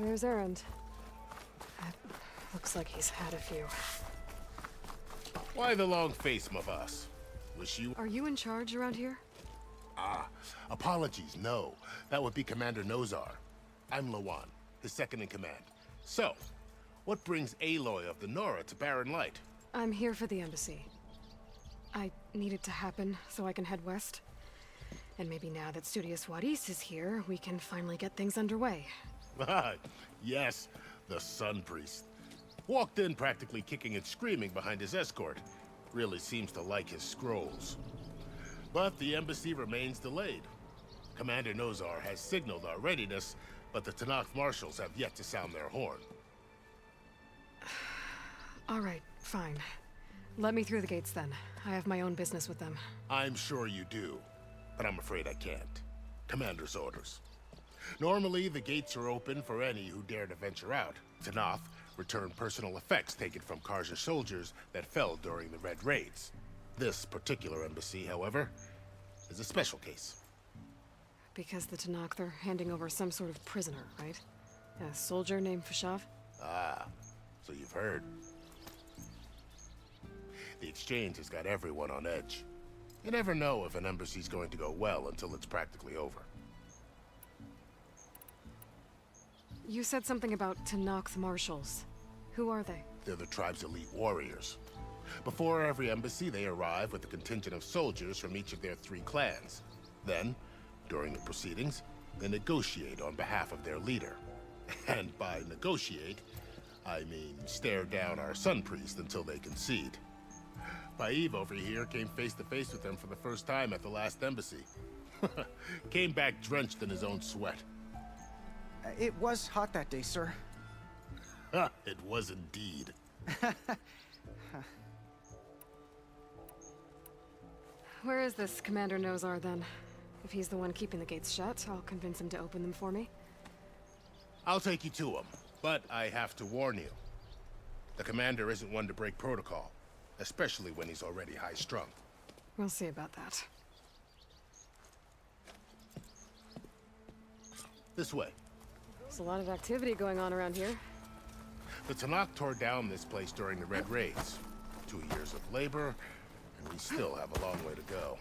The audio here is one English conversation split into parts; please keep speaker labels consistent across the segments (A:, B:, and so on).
A: There's Errand. Looks like he's had a few.
B: Why the long face, my boss? Wish you...
A: Are you in charge around here?
B: Apologies, no. That would be Commander Nozar. I'm Lawan, his second in command. So, what brings Aloy of the Nora to Barren Light?
A: I'm here for the embassy. I need it to happen so I can head west. And maybe now that Studious Wadis is here, we can finally get things underway.
B: Yes, the Sun Priest. Walked in practically kicking and screaming behind his escort. Really seems to like his scrolls. But the embassy remains delayed. Commander Nozar has signaled our readiness, but the Tanakh marshals have yet to sound their horn.
A: All right, fine. Let me through the gates then. I have my own business with them.
B: I'm sure you do, but I'm afraid I can't. Commander's orders. Normally, the gates are open for any who dare to venture out. Tanakh return personal effects taken from Karja soldiers that fell during the Red Raids. This particular embassy, however, is a special case.
A: Because the Tanakh, they're handing over some sort of prisoner, right? A soldier named Fashav?
B: Ah, so you've heard. The exchange has got everyone on edge. You never know if an embassy's going to go well until it's practically over.
A: You said something about Tanakh marshals. Who are they?
B: They're the tribe's elite warriors. Before every embassy, they arrive with a contingent of soldiers from each of their 3 clans. Then, during the proceedings, they negotiate on behalf of their leader. And by negotiate, I mean stare down our Sun Priest until they concede. Paev over here came face to face with them for the first time at the last embassy. Came back drenched in his own sweat.
C: It was hot that day, sir.
B: It was indeed.
A: Where is this Commander Nozar then? If he's the one keeping the gates shut, I'll convince him to open them for me.
B: I'll take you to him, but I have to warn you. The commander isn't one to break protocol, especially when he's already high-strung.
A: We'll see about that.
B: This way.
A: There's a lot of activity going on around here.
B: The Tanakh tore down this place during the Red Raids. 2 years of labor, and we still have a long way to go.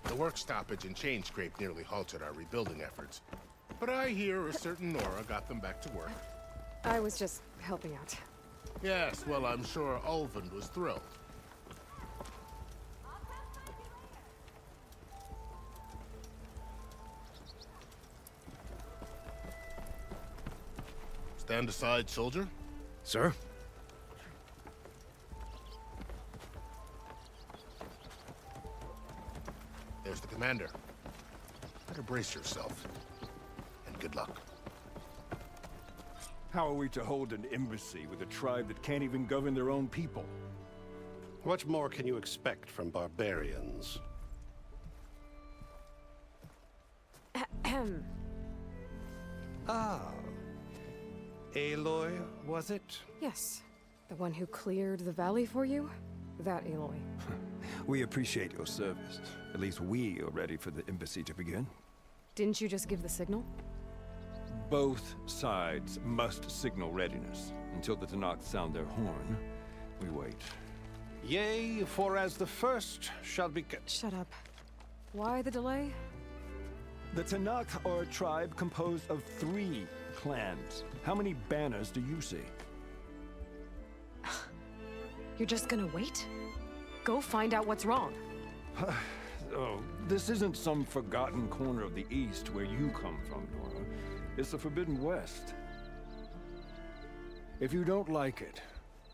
B: The work stoppage and chain scrape nearly halted our rebuilding efforts. But I hear a certain Nora got them back to work.
A: I was just helping out.
B: Yes, well, I'm sure Ulvund was thrilled. Stand aside, soldier.
D: Sir?
B: There's the commander. Better brace yourself. And good luck.
E: How are we to hold an embassy with a tribe that can't even govern their own people?
D: What more can you expect from barbarians?
A: Ahem.
D: Ah. Aloy, was it?
A: Yes. The one who cleared the valley for you? That Aloy.
E: We appreciate your service. At least we are ready for the embassy to begin.
A: Didn't you just give the signal?
E: Both sides must signal readiness. Until the Tanakh sound their horn, we wait.
D: Yea, for as the first shall be...
A: Shut up. Why the delay?
E: The Tanakh are a tribe composed of 3 clans. How many banners do you see?
A: You're just gonna wait? Go find out what's wrong.
E: Oh, this isn't some forgotten corner of the East where you come from, Nora. It's the Forbidden West. If you don't like it,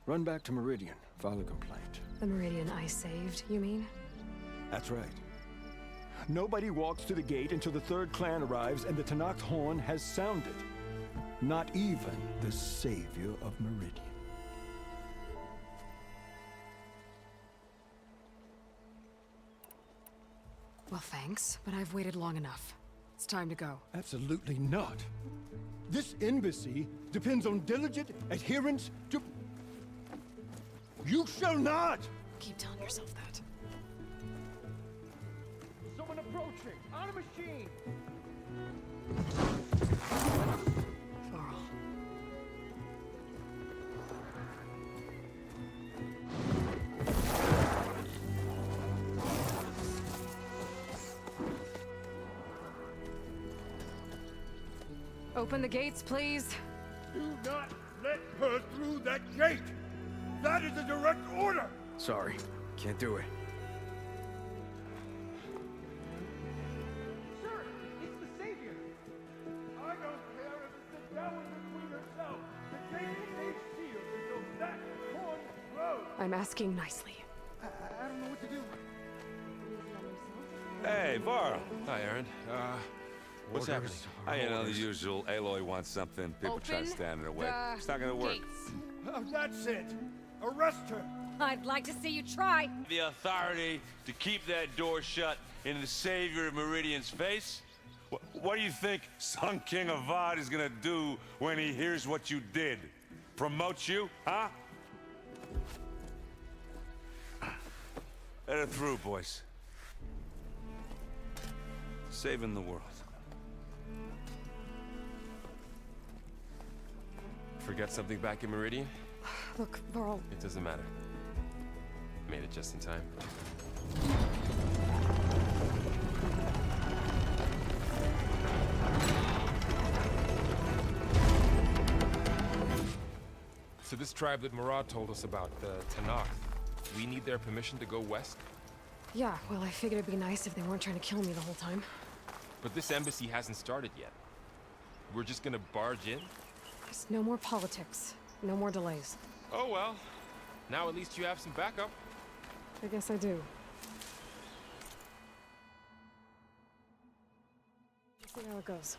E: run back to Meridian, file a complaint.
A: The Meridian I saved, you mean?
E: That's right. Nobody walks to the gate until the 3rd clan arrives and the Tanakh's horn has sounded. Not even the savior of Meridian.
A: Well, thanks, but I've waited long enough. It's time to go.
E: Absolutely not. This embassy depends on diligent adherence to... You shall not!
A: Keep telling yourself that.
E: Someone approaching! On a machine!
A: Varl. Open the gates, please.
F: Do not let her through that gate! That is a direct order!
C: Sorry, can't do it.
F: Sir, it's the Savior! I don't care if it's the Dowager Queen herself! The gate stays sealed until that horn blows!
A: I'm asking nicely.
C: I don't know what to do.
G: Hey, Barren.
H: Hi, Aaron. What's happening?
G: You know, the usual. Aloy wants something. People try to stand in her way. It's not gonna work.
F: Oh, that's it! Arrest her!
I: I'd like to see you try.
G: The authority to keep that door shut in the Savior of Meridian's face? What do you think Sun King Avad is gonna do when he hears what you did? Promote you, huh? Let her through, boys. Saving the world.
H: Forget something back in Meridian?
A: Look, Varl,
H: It doesn't matter. Made it just in time. So this tribe that Murad told us about, the Tanakh, we need their permission to go west?
A: yeah, well, I figured it'd be nice if they weren't trying to kill me the whole time.
H: But this embassy hasn't started yet. We're just gonna barge in?
A: Just no more politics. No more delays.
H: Oh well. Now at least you have some backup.
A: I guess I do. Let's see how it goes.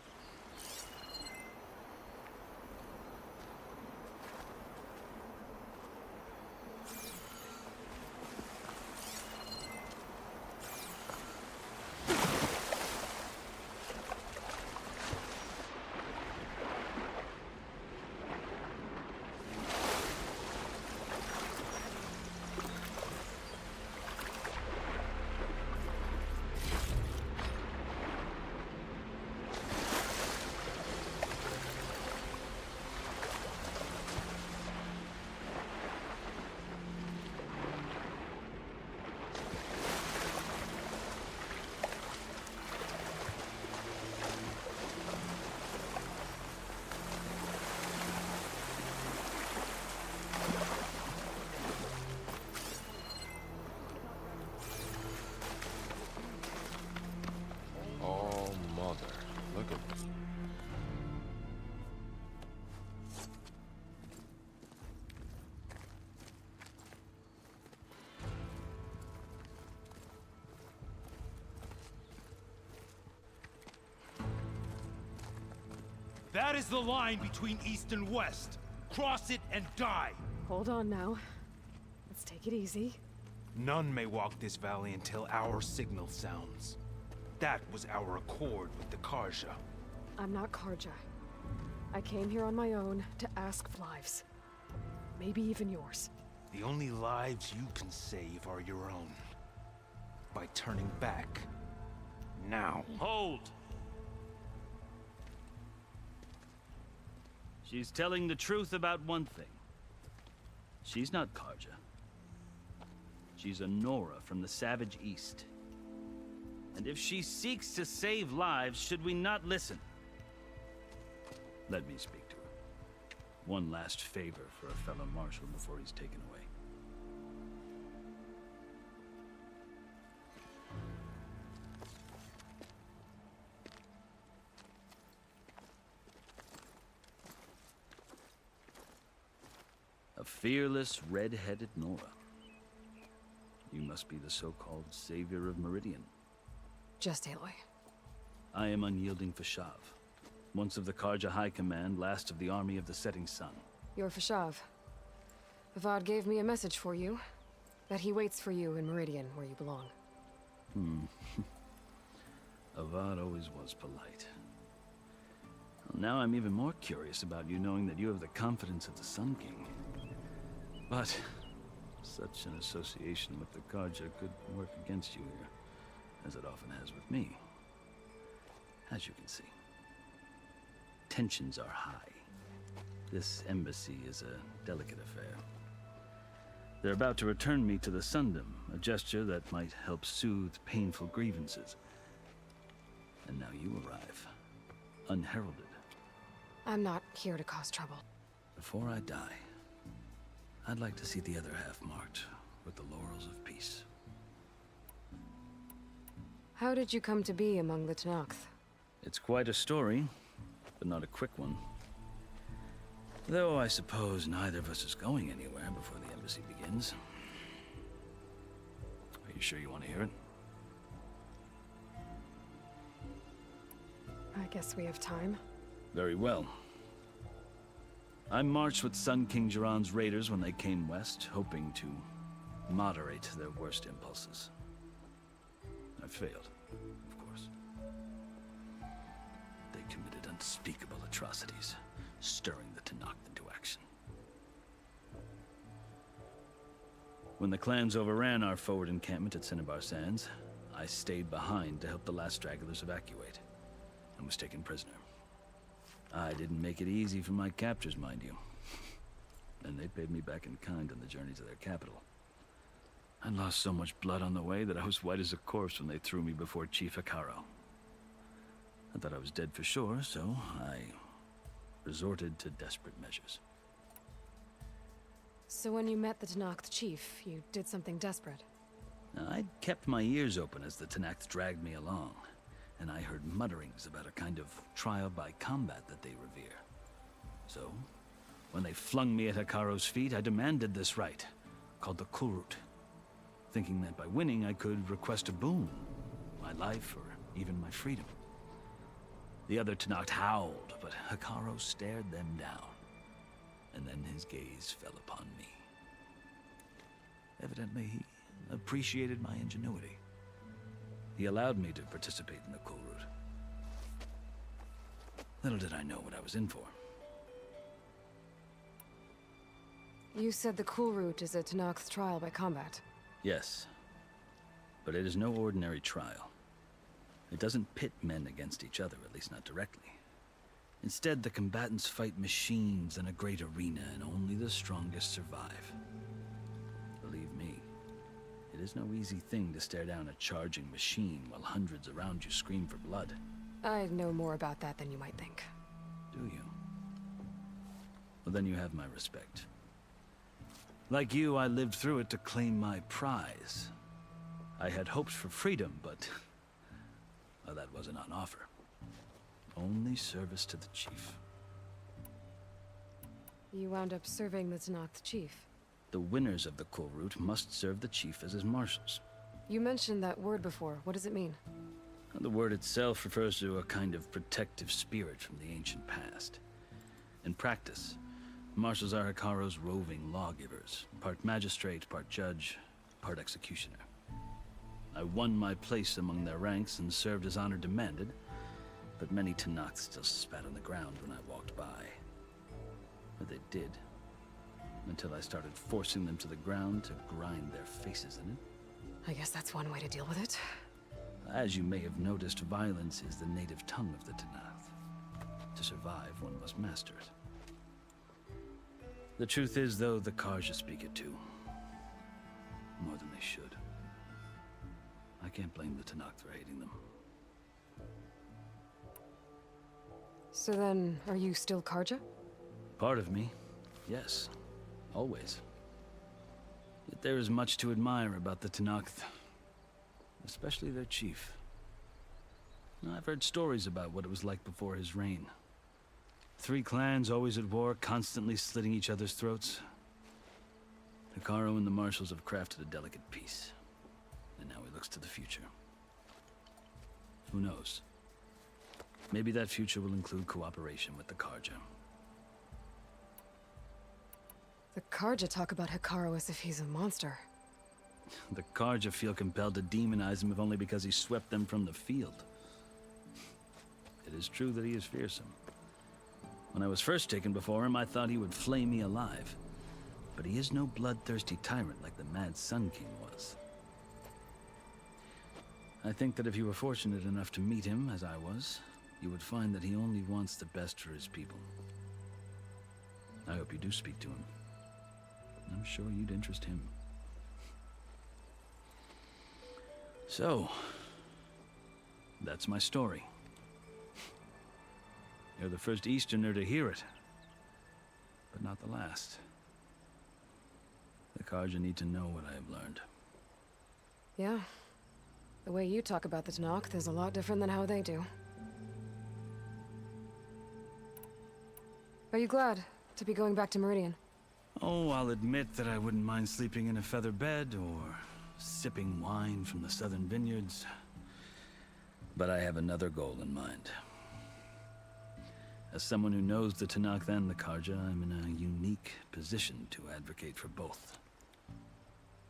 H: Oh, mother. Look at this.
F: That is the line between East and West. Cross it and die!
A: Hold on now. Let's take it easy.
J: None may walk this valley until our signal sounds. That was our accord with the Karja.
A: I'm not Karja. I came here on my own to ask for lives. Maybe even yours.
J: The only lives you can save are your own. By turning back. Now.
K: Hold! She's telling the truth about one thing. She's not Karja. She's a Nora from the Savage East. And if she seeks to save lives, should we not listen? Let me speak to her. One last favor for a fellow marshal before he's taken away. A fearless, red-headed Nora. You must be the so-called savior of Meridian.
A: Just Aloy.
K: I am unyielding Fashav. Once of the Karja High Command, last of the army of the Setting Sun.
A: You're Fashav. Avad gave me a message for you. That he waits for you in Meridian, where you belong.
K: Avad always was polite. Well, now I'm even more curious about you knowing that you have the confidence of the Sun King. But such an association with the Karja could work against you here, as it often has with me. As you can see, tensions are high. This embassy is a delicate affair. They're about to return me to the Sundom, a gesture that might help soothe painful grievances. And now you arrive, unheralded,
A: I'm not here to cause trouble.
K: Before I die, I'd like to see the other half marked with the laurels of peace.
A: How did you come to be among the Tenakth?
K: It's quite a story, but not a quick one. Though I suppose neither of us is going anywhere before the embassy begins. Are you sure you want to hear it?
A: I guess we have time.
K: Very well. I marched with Sun King Jiran's raiders when they came west, hoping to moderate their worst impulses. I failed, of course. They committed unspeakable atrocities, stirring the Tenakth into action. When the clans overran our forward encampment at Cinnabar Sands, I stayed behind to help the last stragglers evacuate, and was taken prisoner. I didn't make it easy for my captors, mind you. And they paid me back in kind on the journey to their capital. I lost so much blood on the way that I was white as a corpse when they threw me before Chief Hekarro. I thought I was dead for sure, so I resorted to desperate measures.
A: So when you met the Tenakth chief, you did something desperate?
K: I'd kept my ears open as the Tenakth dragged me along, and I heard mutterings about a kind of trial by combat that they revere. So, when they flung me at Hekarro's feet, I demanded this right, called the Kulrut, thinking that by winning I could request a boon, my life or even my freedom. The other Tenakth howled, but Hekarro stared them down, and then his gaze fell upon me. Evidently, he appreciated my ingenuity. He allowed me to participate in the Kulrut. Little did I know what I was in for.
A: You said the Kulrut is a Tenakth trial by combat.
K: Yes, but it is no ordinary trial. It doesn't pit men against each other, at least not directly. Instead, the combatants fight machines in a great arena, and only the strongest survive. Believe me, it is no easy thing to stare down a charging machine while hundreds around you scream for blood.
A: I know more about that than you might think.
K: Do you? Well, then you have my respect. Like you, I lived through it to claim my prize. I had hoped for freedom, but well, that wasn't on offer. Only service to the chief.
A: You wound up serving the Tenakth chief.
K: The winners of the Kulrut must serve the chief as his marshals.
A: You mentioned that word before. What does it mean?
K: The word itself refers to a kind of protective spirit from the ancient past. In practice, marshals are Hekarro's roving lawgivers, part magistrate, part judge, part executioner. I won my place among their ranks and served as honor demanded, but many Tenakth still spat on the ground when I walked by. Or they did, until I started forcing them to the ground to grind their faces in it.
A: I guess that's one way to deal with it.
K: As you may have noticed, violence is the native tongue of the Tenakth. To survive, one must master it. The truth is, though, the Karja speak it too. More than they should. I can't blame the Tenakth for hating them.
A: So then, are you still Karja?
K: Part of me, yes. Always. Yet there is much to admire about the Tenakth. Especially their chief. I've heard stories about what it was like before his reign. 3 clans always at war, constantly slitting each other's throats. Hekarro and the marshals have crafted a delicate peace. And now he looks to the future. Who knows? Maybe that future will include cooperation with the Karja.
A: The Karja talk about Hekarro as if he's a monster.
K: The Karja feel compelled to demonize him if only because he swept them from the field. It is true that he is fearsome. When I was first taken before him, I thought he would flay me alive. But he is no bloodthirsty tyrant like the Mad Sun King was. I think that if you were fortunate enough to meet him, as I was, you would find that he only wants the best for his people. I hope you do speak to him. I'm sure you'd interest him. So, that's my story. You're the first Easterner to hear it, but not the last. The Karja need to know what I have learned.
A: Yeah. The way you talk about the Tanakh is a lot different than how they do. Are you glad to be going back to Meridian?
K: Oh, I'll admit that I wouldn't mind sleeping in a feather bed or sipping wine from the southern vineyards. But I have another goal in mind. As someone who knows the Tanakh and the Karja, I'm in a unique position to advocate for both.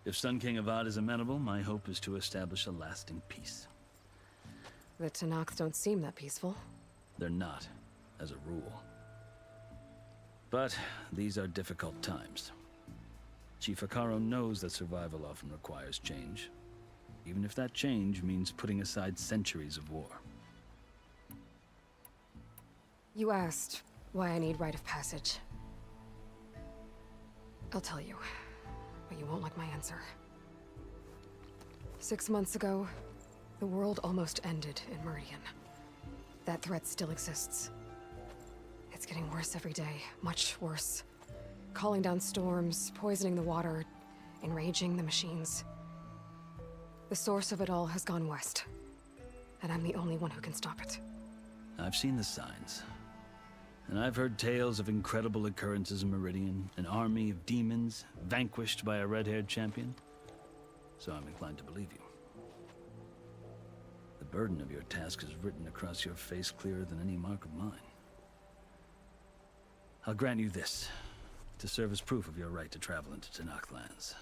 K: If Sun King Avad is amenable, my hope is to establish a lasting peace.
A: The Tanakh don't seem that peaceful.
K: They're not, as a rule. But these are difficult times. Chief Akaro knows that survival often requires change, even if that change means putting aside centuries of war.
A: You asked why I need rite of passage. I'll tell you, but you won't like my answer. 6 months ago, the world almost ended in Meridian. That threat still exists. It's getting worse every day, much worse. Calling down storms, poisoning the water, enraging the machines. The source of it all has gone west, and I'm the only one who can stop it.
K: I've seen the signs. And I've heard tales of incredible occurrences in Meridian, an army of demons vanquished by a red-haired champion. So I'm inclined to believe you. The burden of your task is written across your face clearer than any mark of mine. I'll grant you this, to serve as proof of your right to travel into Tanakh lands.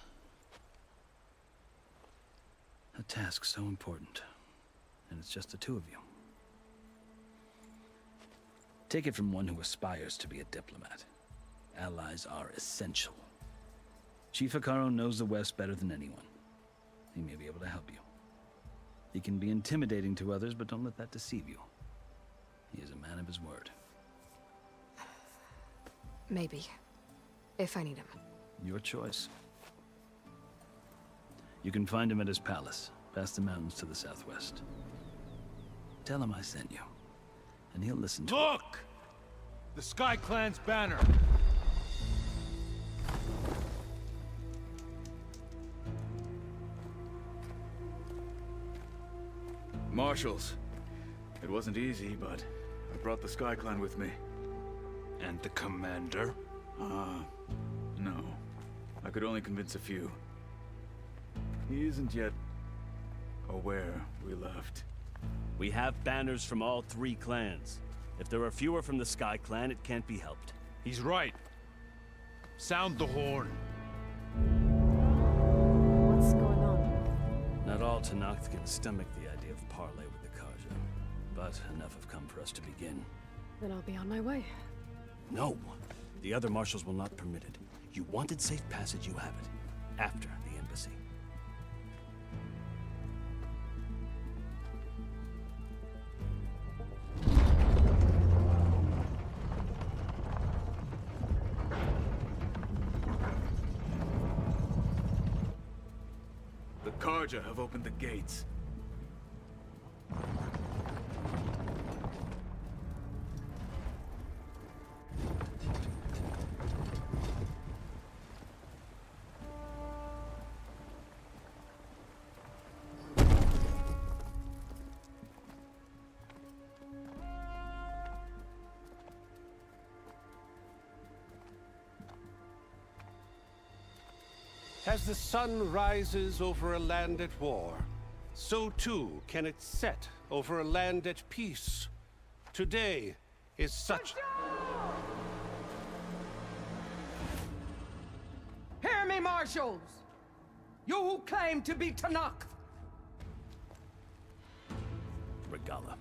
K: A task so important, and it's just the two of you. Take it from one who aspires to be a diplomat. Allies are essential. Chief Akaro knows the West better than anyone. He may be able to help you. He can be intimidating to others, but don't let that deceive you. He is a man of his word.
A: Maybe. If I need him.
K: Your choice. You can find him at his palace, past the mountains to the southwest. Tell him I sent you, and he'll listen to
J: Look! The Sky Clan's banner!
C: Marshals. It wasn't easy, but I brought the Sky Clan with me.
J: And the commander?
C: No. I could only convince a few. He isn't yet aware we left.
L: We have banners from all 3 clans. If there are fewer from the Sky Clan, it can't be helped.
J: He's right. Sound the horn.
A: What's going on?
K: Not all Tanakh can stomach the idea of parley with the Karja, but enough have come for us to begin.
A: Then I'll be on my way.
L: No! The other marshals will not permit it. You wanted safe passage, you have it. After the embassy.
C: The Karja have opened the gates.
D: As the sun rises over a land at war, so too can it set over a land at peace. Today is such...
F: Hear me, marshals! You who claim to be Tanakh!
L: Regala.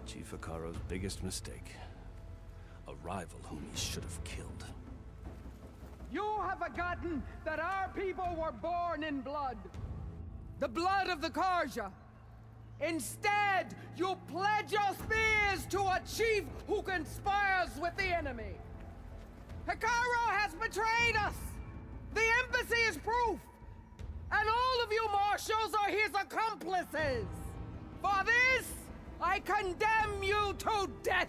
L: Chief Akaro's biggest mistake. A rival whom he should have killed.
F: You have forgotten that our people were born in blood. The blood of the Karja. Instead, you pledge your spears to a chief who conspires with the enemy. Akaro has betrayed us! The embassy is proof! And all of you marshals are his accomplices! For this, I condemn you to death!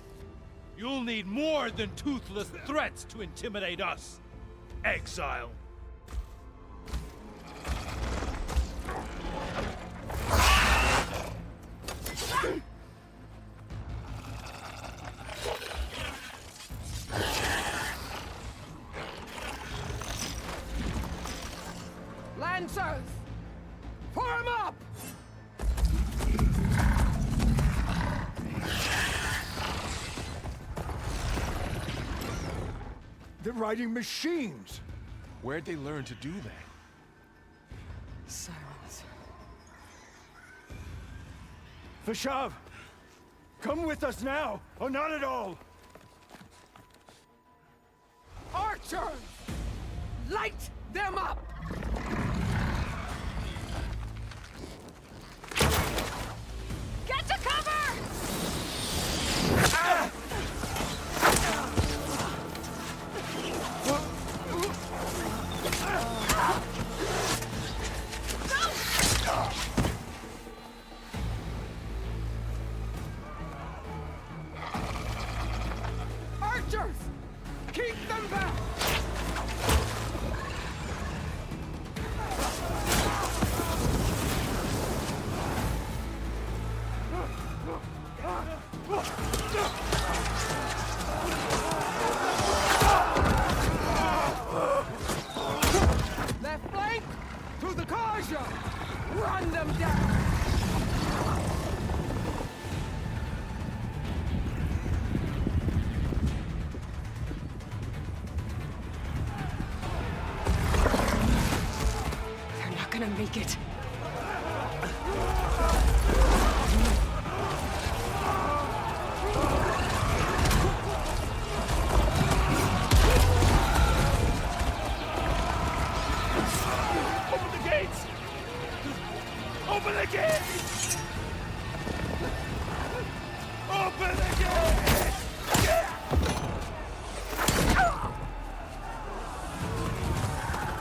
J: You'll need more than toothless threats to intimidate us, exile.
F: Lancers! Form up!
E: They're riding machines!
H: Where'd they learn to do that?
A: Silence.
E: Vashav! Come with us now, or not at all!
F: Archers! Light them up!
I: Get to cover!
F: Ah! Archers! Keep them back! Left flank! To the Karja! Run them down!
A: They're not gonna make it.
J: Open the gates! Open the gates! Open the gates!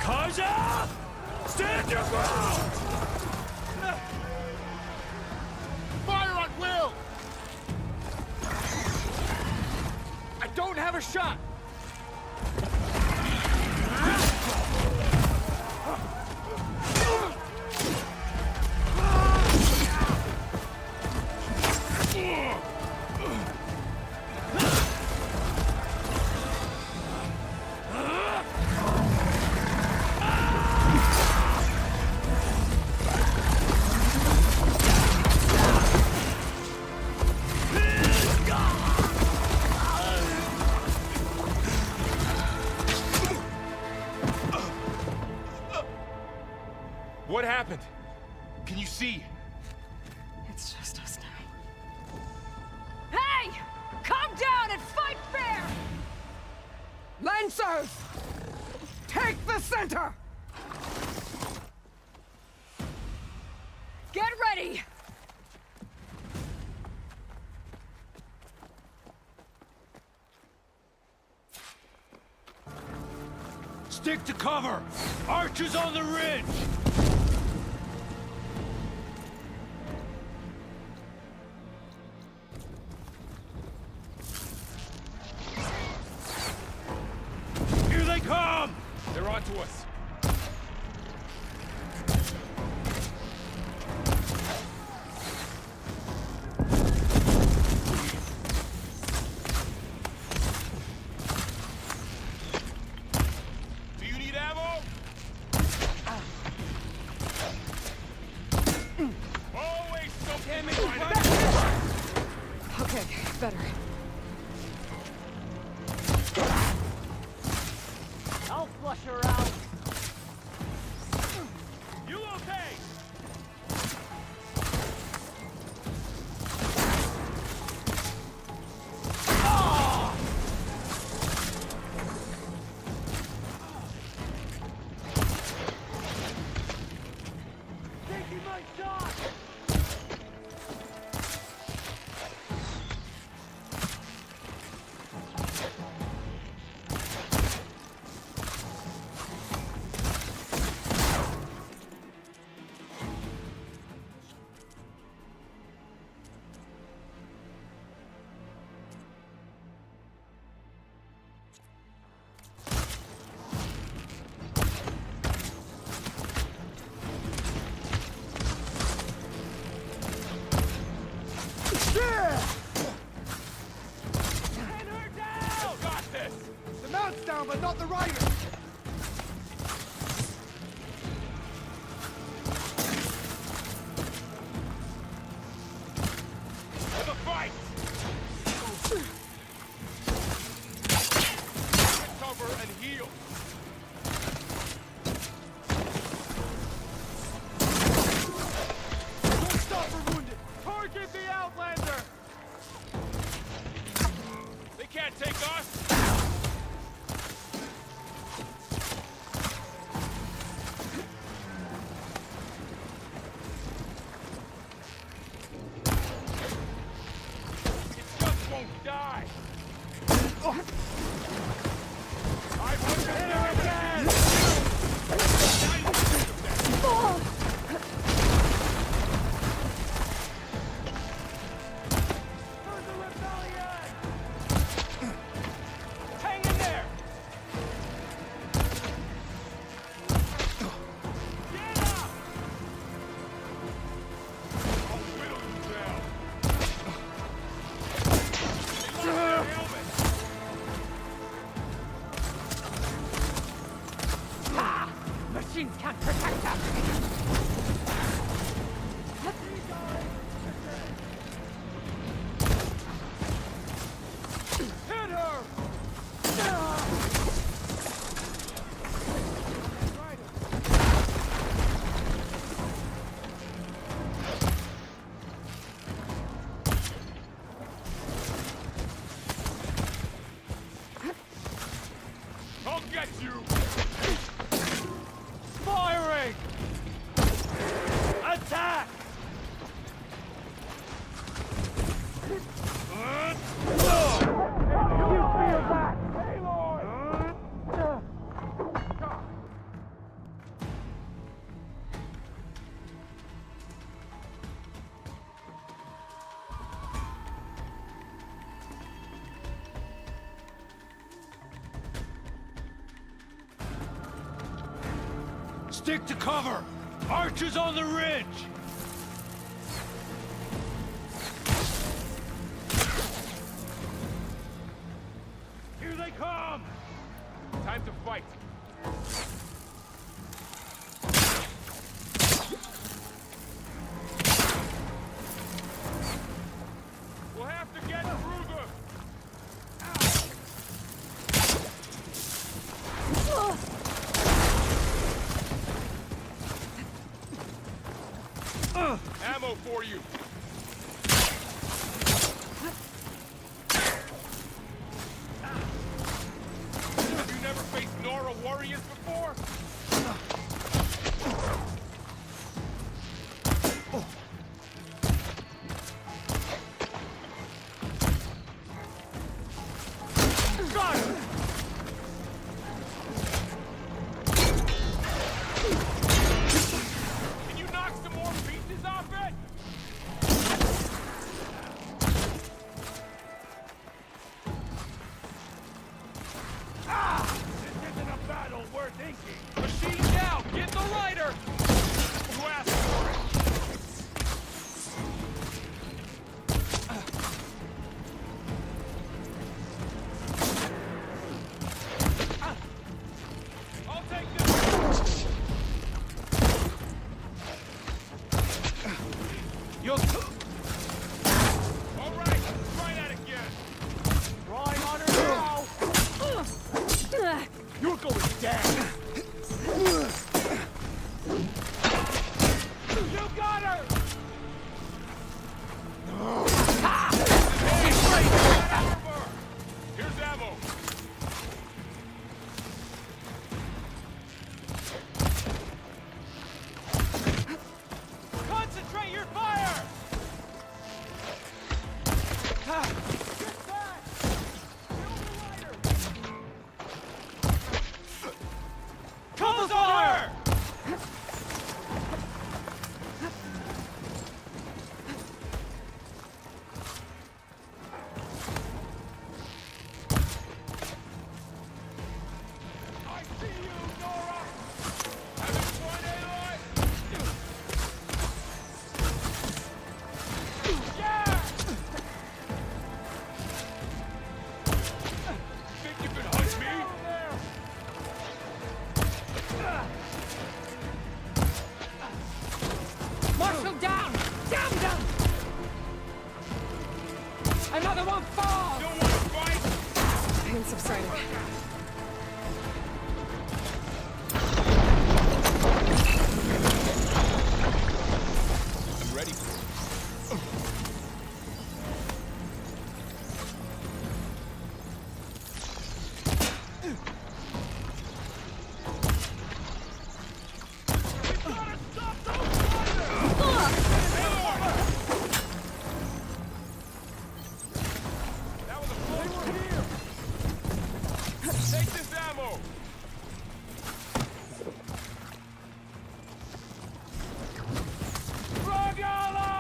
J: Karja! Stand your ground!
B: Fire at will!
J: I don't have a shot!
H: What happened? Can you see?
A: It's just us now.
I: Hey! Calm down and fight fair!
F: Lancers! Take the center!
I: Get ready!
J: Stick to cover! Archers on the ridge! Here they come!
H: They're onto us.
G: Do you need ammo? Always something right.
A: Okay, better.
M: I'll flush her out.
G: You okay?
M: Taking my shot! but not the rider!
H: For the fight! Cover and heal!
M: Don't stop for wounded!
H: Target the Outlander! They can't take us! It just won't die! I want to hit her again!
M: For the rebellion!
H: Hang in there! Get up! I'll whittle you down. They lost their helmet.
I: Machines can't protect us!
H: Hit her! I'll get you!
M: Firing! Attack! You feel that?
J: Stick to cover! Archers on the ridge!
H: Here they come! Time to fight! We'll have to get through them! Ammo for you! Have you never faced Nora warriors before? Got him! Can you knock some more pieces off it? This isn't a battle worth inking. Machine down! Get the lighter! You asked for it! I'll take this!
J: You'll...
H: All right, try that again!
M: Drawing on her now! You're going down!
H: Still want to fight?
A: Pain subsiding.
H: I'm ready for it. Take this ammo! Rogala!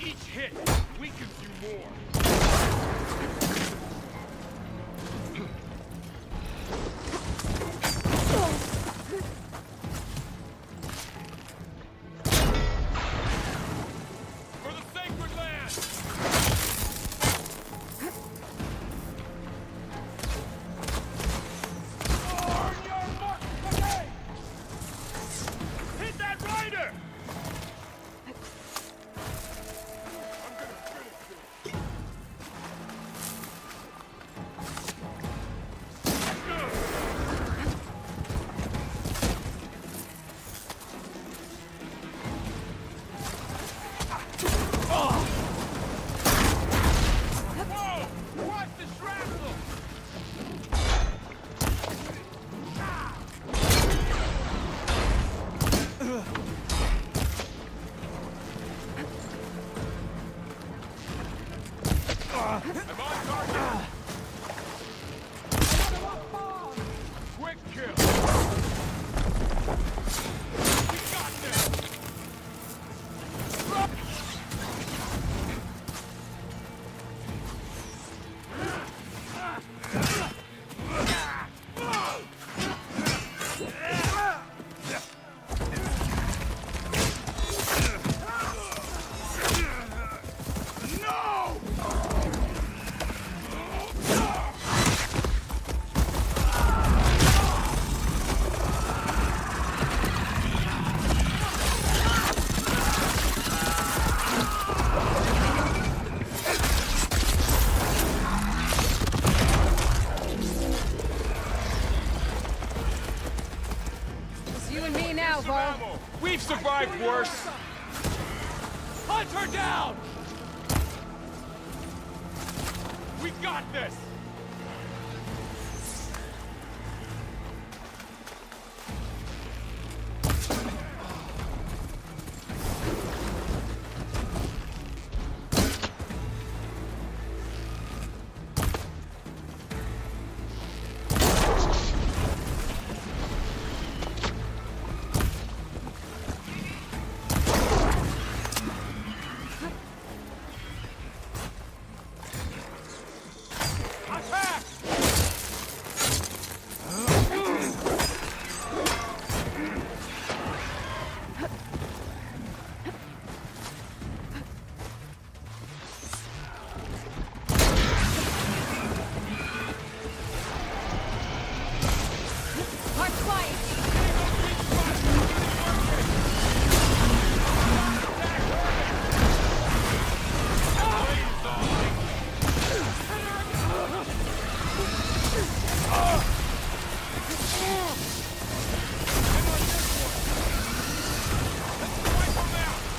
H: Each hit weakens you more. For the sacred land! On your mark, okay! Hit that rider! I'm gonna finish this. Whoa! Watch the shrapnel! I'm on target! Quick kill! We got this! No!
A: It's you and me now, Varl.
H: We've survived worse! Hunt her down! We got this! Attack!
A: Hard flight!